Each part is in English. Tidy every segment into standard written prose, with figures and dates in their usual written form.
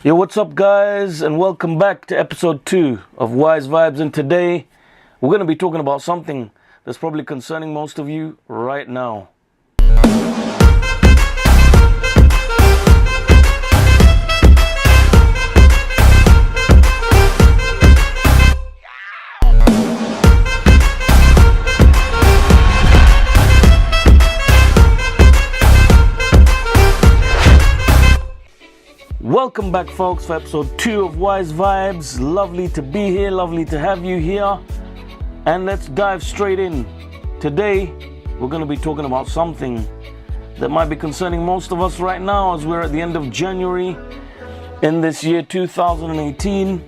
Yo, what's up guys, and welcome back to episode 2 of Wisevibes. And today we're going to be talking about something that's probably concerning most of you right now. Welcome back folks for episode 2 of Wisevibes. Lovely to be here, lovely to have you here. And let's dive straight in. Today we're going to be talking about something that might be concerning most of us right now as we're at the end of January in this year 2018.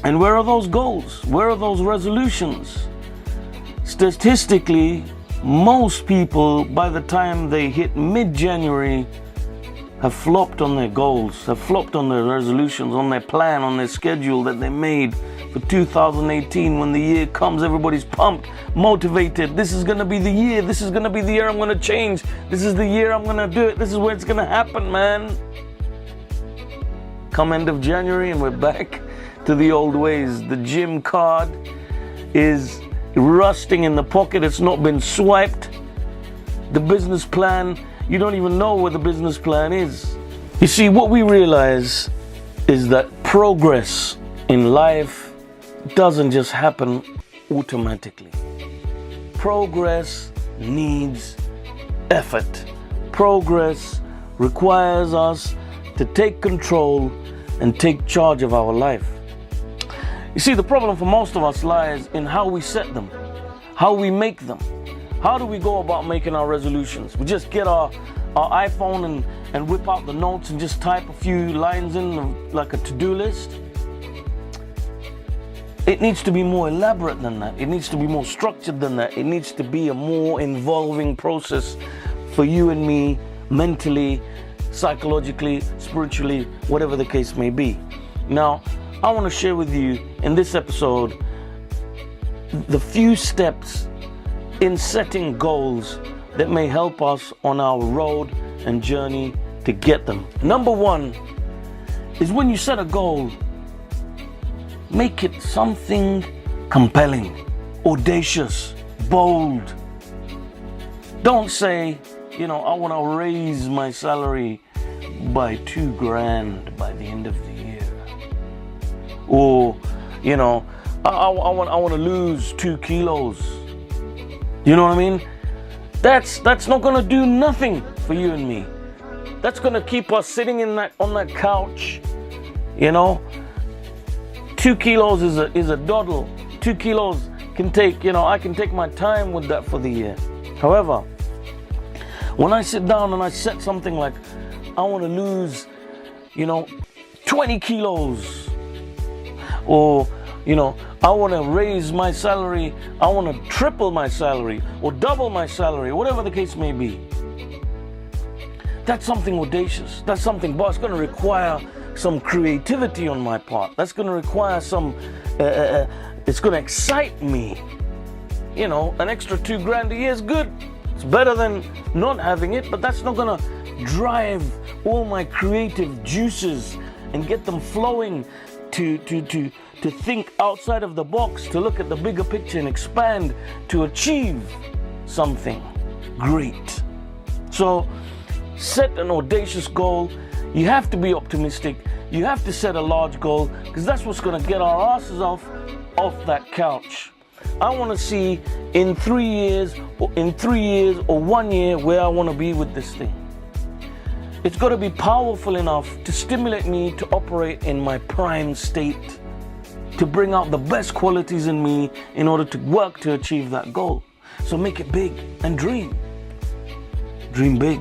And where are those goals? Where are those resolutions? Statistically, most people by the time they hit mid-January have flopped on their goals, have flopped on their resolutions, on their plan, on their schedule that they made for 2018. When the year comes, everybody's pumped, motivated. This is going to be the year. This is going to be the year I'm going to change. This is the year I'm going to do it. This is where it's going to happen, man. Come end of January and we're back to the old ways. The gym card is rusting in the pocket. It's not been swiped. The business plan, you don't even know what the business plan is. You see, what we realize is that progress in life doesn't just happen automatically. Progress needs effort. Progress requires us to take control and take charge of our life. You see, the problem for most of us lies in how we set them, how we make them. How do we go about making our resolutions? We just get our iPhone and whip out the notes and just type a few lines in like a to-do list? It needs to be more elaborate than that. It needs to be more structured than that. It needs to be a more involving process for you and me, mentally, psychologically, spiritually, whatever the case may be. Now, I want to share with you in this episode the few steps in setting goals that may help us on our road and journey to get them. Number 1 is when you set a goal, make it something compelling, audacious, bold. Don't say, I want to raise my salary by $2,000 by the end of the year. Or, I want to lose 2 kilos. You know what I mean? That's not going to do nothing for you and me. That's going to keep us sitting on that couch. 2 kilos is a doddle. 2 kilos can take, I can take my time with that for the year. However, when I sit down and I set something like, I want to lose, 20 kilos, or I want to raise my salary, I want to triple my salary or double my salary, whatever the case may be. That's something audacious. That's something, but it's going to require some creativity on my part. That's going to require some, it's going to excite me. An extra $2,000 a year is good. It's better than not having it, but that's not going to drive all my creative juices and get them flowing to think outside of the box, to look at the bigger picture and expand to achieve something great. So set an audacious goal. You have to be optimistic. You have to set a large goal, because that's what's going to get our asses off that couch. I want to see in 3 years or 1 year where I want to be with this thing. It's got to be powerful enough to stimulate me to operate in my prime state, to bring out the best qualities in me in order to work to achieve that goal. So make it big and dream. Dream big.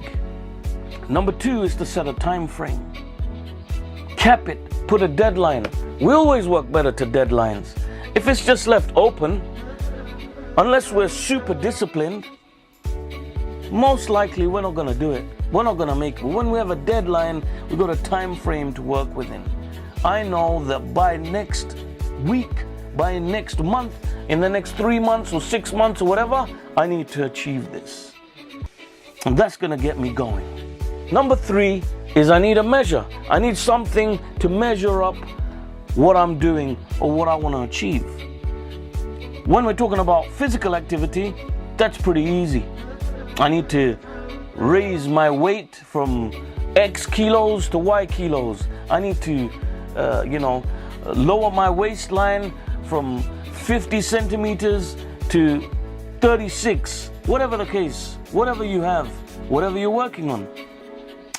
Number 2 is to set a time frame. Cap it. Put a deadline. We always work better to deadlines. If it's just left open, unless we're super disciplined, most likely we're not going to do it. We're not going to make it. When we have a deadline, we've got a time frame to work within. I know that by next week, by next month, in the next 3 months or 6 months or whatever, I need to achieve this. And that's going to get me going. Number 3 is I need a measure. I need something to measure up what I'm doing or what I want to achieve. When we're talking about physical activity, that's pretty easy. I need to raise my weight from X kilos to Y kilos. I need to, lower my waistline from 50 centimeters to 36. Whatever the case, whatever you have, whatever you're working on.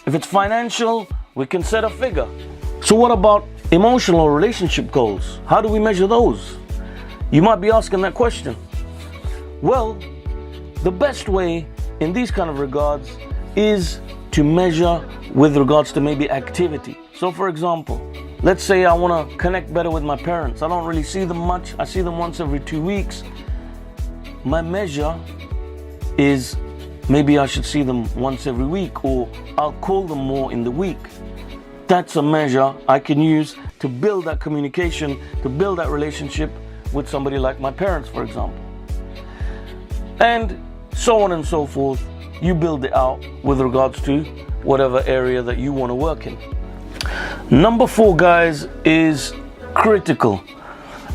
If it's financial, we can set a figure. So what about emotional or relationship goals? How do we measure those? You might be asking that question. Well, the best way in these kind of regards is to measure with regards to maybe activity. So for example, let's say I want to connect better with my parents. I don't really see them much. I see them once every 2 weeks. My measure is maybe I should see them once every week, or I'll call them more in the week. That's a measure I can use to build that communication, to build that relationship with somebody like my parents, for example. And so on and so forth. You build it out with regards to whatever area that you want to work in. Number 4, guys, is critical.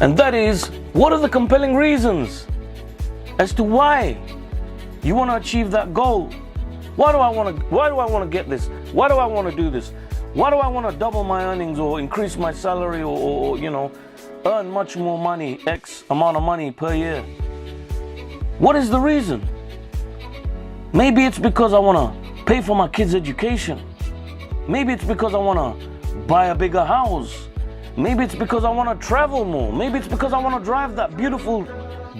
And that is, what are the compelling reasons as to why you want to achieve that goal? Why do I want to get this? Why do I want to do this? Why do I want to double my earnings or increase my salary or earn much more money, X amount of money per year? What is the reason? Maybe it's because I want to pay for my kids' education. Maybe it's because I want to buy a bigger house. Maybe it's because I want to travel more. Maybe it's because I want to drive that beautiful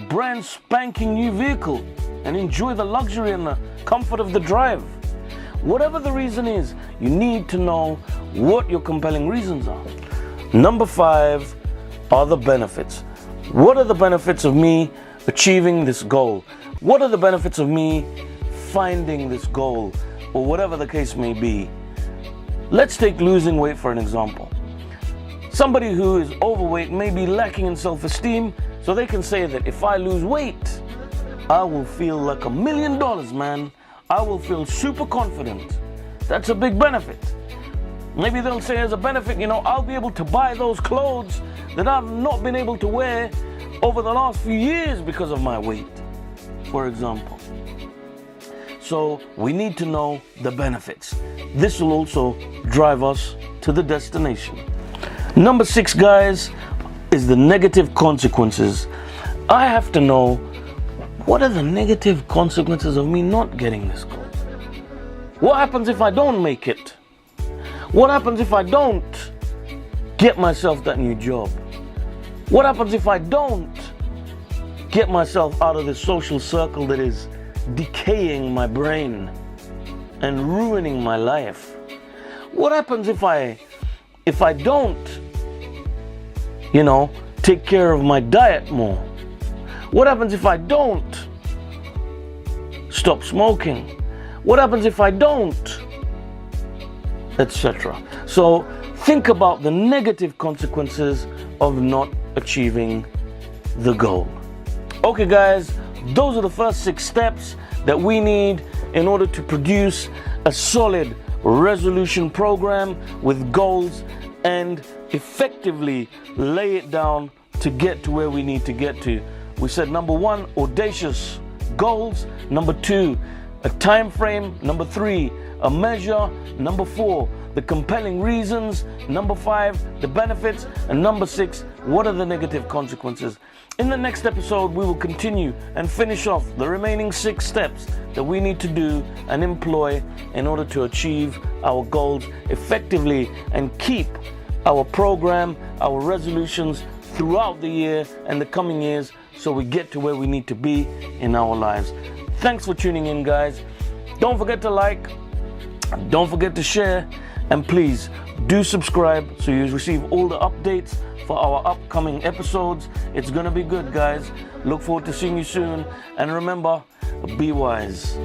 brand spanking new vehicle and enjoy the luxury and the comfort of the drive. Whatever the reason is, you need to know what your compelling reasons are. Number 5 are the benefits. What are the benefits of me achieving this goal? What are the benefits of me finding this goal, or whatever the case may be? Let's take losing weight for an example. Somebody who is overweight may be lacking in self-esteem, so they can say that if I lose weight, I will feel like $1 million, man. I will feel super confident. That's a big benefit. Maybe they'll say as a benefit, I'll be able to buy those clothes that I've not been able to wear over the last few years because of my weight, for example. So we need to know the benefits. This will also drive us to the destination. Number 6, guys, is the negative consequences. I have to know, what are the negative consequences of me not getting this goal? What happens if I don't make it? What happens if I don't get myself that new job? What happens if I don't get myself out of this social circle that is decaying my brain and ruining my life? What happens if I don't, take care of my diet more? What happens if I don't stop smoking? What happens if I don't, etc.? So think about the negative consequences of not achieving the goal. Okay, guys, those are the first 6 steps that we need in order to produce a solid resolution program with goals and effectively lay it down to get to where we need to get to. We said number 1, audacious goals. Number 2, a time frame. Number 3, a measure. Number 4, the compelling reasons. Number 5, the benefits. And number 6, what are the negative consequences? In the next episode, we will continue and finish off the remaining 6 steps that we need to do and employ in order to achieve our goals effectively and keep our program, our resolutions throughout the year and the coming years, so we get to where we need to be in our lives. Thanks for tuning in, guys. Don't forget to like, don't forget to share, and please do subscribe so you receive all the updates for our upcoming episodes. It's gonna be good, guys. Look forward to seeing you soon, and remember, be wise.